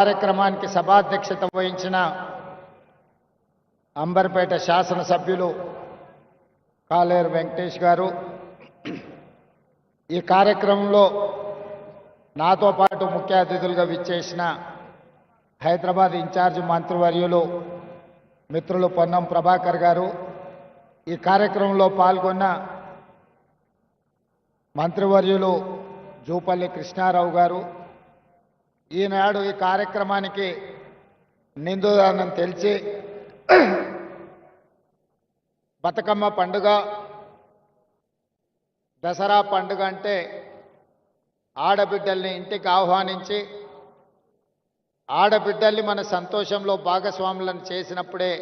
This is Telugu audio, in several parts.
కార్యక్రమానికి సభాధ్యక్షత వహించిన అంబర్పేట శాసనసభ్యులు కాలేరు వెంకటేష్ గారు, ఈ కార్యక్రమంలో నాతో పాటు ముఖ్య అతిథులుగా విచ్చేసిన హైదరాబాద్ ఇన్ఛార్జ్ మంత్రివర్యులు మిత్రులు పొన్నం ప్రభాకర్ గారు, ఈ కార్యక్రమంలో పాల్గొన్న మంత్రివర్యులు జూపల్లి కృష్ణారావు గారు, ఈనాడు ఈ కార్యక్రమానికి నిండుదనం తెలిసి బతుకమ్మ పండుగ, దసరా పండుగ అంటే ఆడబిడ్డల్ని ఇంటికి ఆహ్వానించి ఆడబిడ్డల్ని మన సంతోషంలో భాగస్వాములను చేసినప్పుడే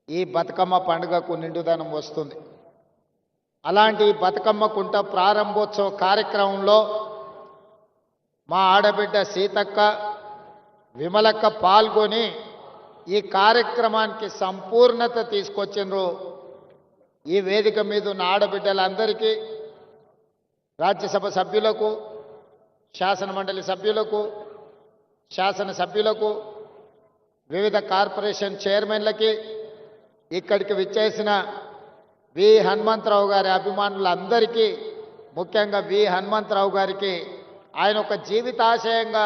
ఈ బతుకమ్మ పండుగకు నిండుదనం వస్తుంది. అలాంటి బతుకమ్మ కుంట ప్రారంభోత్సవ కార్యక్రమంలో మా ఆడబిడ్డ సీతక్క, విమలక్క పాల్గొని ఈ కార్యక్రమానికి సంపూర్ణత తీసుకొచ్చిండ్రు. ఈ వేదిక మీద ఉన్న ఆడబిడ్డలందరికీ, రాజ్యసభ సభ్యులకు, శాసనమండలి సభ్యులకు, శాసనసభ్యులకు, వివిధ కార్పొరేషన్ చైర్మన్లకి, ఇక్కడికి విచ్చేసిన వి హనుమంతరావు గారి అభిమానులందరికీ, ముఖ్యంగా వి హనుమంతరావు గారికి ఆయన ఒక జీవితాశయంగా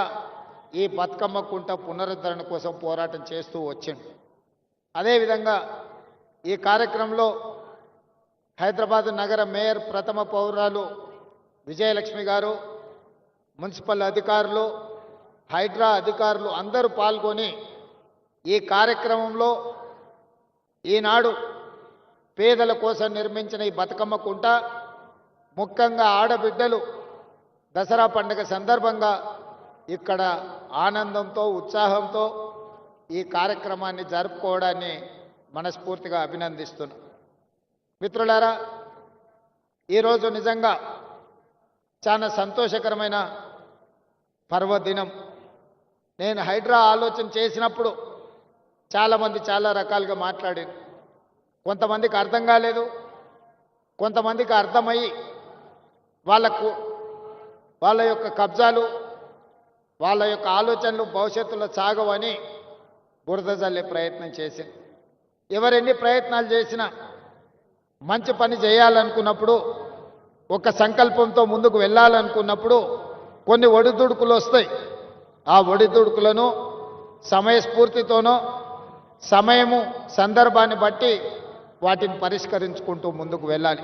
ఈ బతుకమ్మ కుంట పునరుద్ధరణ కోసం పోరాటం చేస్తూ వచ్చింది. అదేవిధంగా ఈ కార్యక్రమంలో హైదరాబాద్ నగర మేయర్ ప్రథమ పౌరాలు విజయలక్ష్మి గారు, మున్సిపల్ అధికారులు, హైడ్రా అధికారులు అందరూ పాల్గొని ఈ కార్యక్రమంలో ఈనాడు పేదల కోసం నిర్మించిన ఈ బతుకమ్మ కుంట, ముఖ్యంగా ఆడబిడ్డలు దసరా పండుగ సందర్భంగా ఇక్కడ ఆనందంతో, ఉత్సాహంతో ఈ కార్యక్రమాన్ని జరుపుకోవడాన్ని మనస్ఫూర్తిగా అభినందిస్తున్నాం. మిత్రులారా, ఈరోజు నిజంగా చాలా సంతోషకరమైన పర్వదినం. నేను హైడ్రా ఆలోచన చేసినప్పుడు చాలామంది చాలా రకాలుగా మాట్లాడారు. కొంతమందికి అర్థం కాలేదు, కొంతమందికి అర్థమయ్యి వాళ్ళ యొక్క కబ్జాలు, వాళ్ళ యొక్క ఆలోచనలు భవిష్యత్తులో సాగవని బురద జల్లే ప్రయత్నం చేసింది. ఎవరెన్ని ప్రయత్నాలు చేసినా మంచి పని చేయాలనుకున్నప్పుడు, ఒక సంకల్పంతో ముందుకు వెళ్ళాలనుకున్నప్పుడు కొన్ని ఒడిదుడుకులు వస్తాయి. ఆ ఒడిదుడుకులను సమయస్ఫూర్తితోనో, సమయము సందర్భాన్ని బట్టి వాటిని పరిష్కరించుకుంటూ ముందుకు వెళ్ళాలి.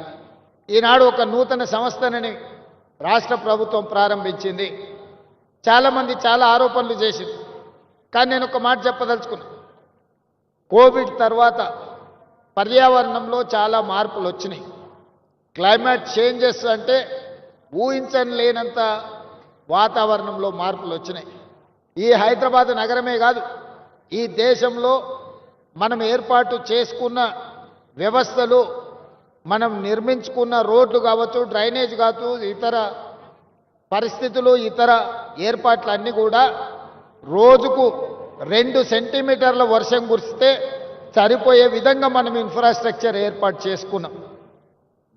ఈనాడు ఒక నూతన సంస్థని రాష్ట్ర ప్రభుత్వం ప్రారంభించింది. చాలామంది చాలా ఆరోపణలు చేసింది. కానీ నేను ఒక మాట చెప్పదలుచుకున్నా. కోవిడ్ తర్వాత పర్యావరణంలో చాలా మార్పులు వచ్చినాయి. క్లైమేట్ చేంజెస్ అంటే ఊహించని లేనంత వాతావరణంలో మార్పులు వచ్చినాయి. ఈ హైదరాబాద్ నగరమే కాదు, ఈ దేశంలో మనం ఏర్పాటు చేసుకున్న వ్యవస్థలు, మనం నిర్మించుకున్న రోడ్లు కావచ్చు, డ్రైనేజ్ కావచ్చు, ఇతర పరిస్థితులు, ఇతర ఏర్పాట్లన్నీ కూడా రోజుకు 2 సెంటీమీటర్ల వర్షం కురిస్తే సరిపోయే విధంగా మనం ఇన్ఫ్రాస్ట్రక్చర్ ఏర్పాటు చేసుకున్నాం.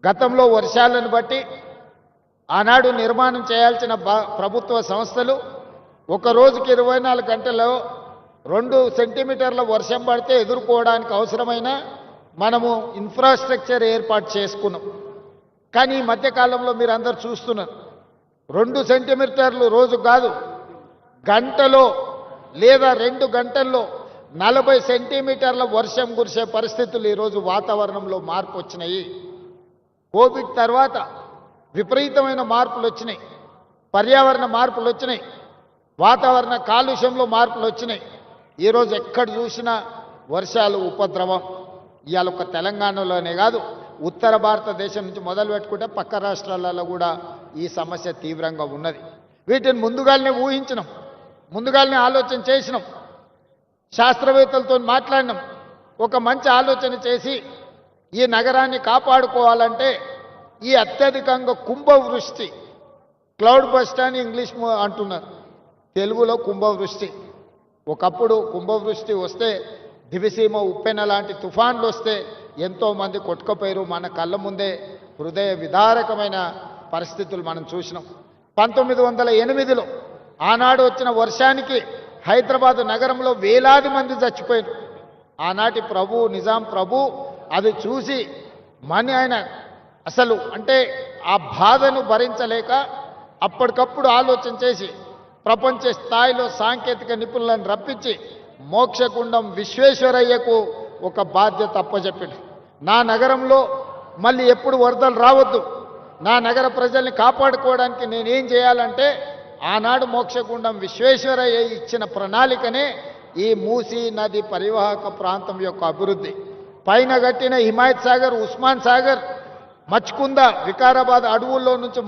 గతంలో వర్షాలను బట్టి ఆనాడు నిర్మాణం చేయాల్సిన ప్రభుత్వ సంస్థలు ఒక రోజుకి 24 గంటల్లో 2 సెంటీమీటర్ల వర్షం పడితే ఎదుర్కోవడానికి అవసరమైన మనము ఇన్ఫ్రాస్ట్రక్చర్ ఏర్పాటు చేసుకున్నాం. కానీ ఈ మధ్యకాలంలో మీరు అందరు చూస్తున్నారు, 2 సెంటీమీటర్లు రోజు కాదు, గంటలో లేదా 2 గంటల్లో 40 సెంటీమీటర్ల వర్షం కురిసే పరిస్థితులు ఈరోజు వాతావరణంలో మార్పు వచ్చినాయి. కోవిడ్ తర్వాత విపరీతమైన మార్పులు వచ్చినాయి, పర్యావరణ మార్పులు వచ్చినాయి, వాతావరణ కాలుష్యంలో మార్పులు వచ్చినాయి. ఈరోజు ఎక్కడ చూసినా వర్షాలు ఉపద్రవం. ఇవాళ ఒక తెలంగాణలోనే కాదు, ఉత్తర భారతదేశం నుంచి మొదలు పెట్టుకుంటే పక్క రాష్ట్రాలలో కూడా ఈ సమస్య తీవ్రంగా ఉన్నది. వీటిని ముందుగానే ఊహించినాం, ముందుగానే ఆలోచన చేసినాం, శాస్త్రవేత్తలతో మాట్లాడినాం. ఒక మంచి ఆలోచన చేసి ఈ నగరాన్ని కాపాడుకోవాలంటే ఈ అత్యధికంగా కుంభవృష్టి, క్లౌడ్ బస్ట్ అని ఇంగ్లీష్ అంటున్నారు, తెలుగులో కుంభవృష్టి. ఒకప్పుడు కుంభవృష్టి వస్తే, దివిసీమ ఉప్పెన లాంటి తుఫాన్లు వస్తే ఎంతోమంది కొట్టుకుపోయారు. మన కళ్ళ ముందే హృదయ విదారకమైన పరిస్థితులు మనం చూసినాం. 1908లో ఆనాడు వచ్చిన వర్షానికి హైదరాబాదు నగరంలో వేలాది మంది చచ్చిపోయారు. ఆనాటి ప్రభు నిజాం ప్రభు అది చూసి ఆయన అసలు అంటే ఆ బాధను భరించలేక అప్పటికప్పుడు ఆలోచన చేసి ప్రపంచ స్థాయిలో సాంకేతిక నిపుణులను రప్పించి మోక్షగుండం విశ్వేశ్వరయ్యకు ఒక బాధ్యత అప్పచెప్పాడు. నా నగరంలో మళ్ళీ ఎప్పుడు వరదలు రావద్దు, నా నగర ప్రజల్ని కాపాడుకోవడానికి నేనేం చేయాలంటే ఆనాడు మోక్షగుండం విశ్వేశ్వరయ్య ఇచ్చిన ప్రణాళికనే ఈ మూసీ నది పరివాహక ప్రాంతం యొక్క అభివృద్ధి. పైన కట్టిన హిమాయత్ సాగర్, ఉస్మాన్ సాగర్, మచ్కుంద, వికారాబాద్ అడవుల్లో నుంచి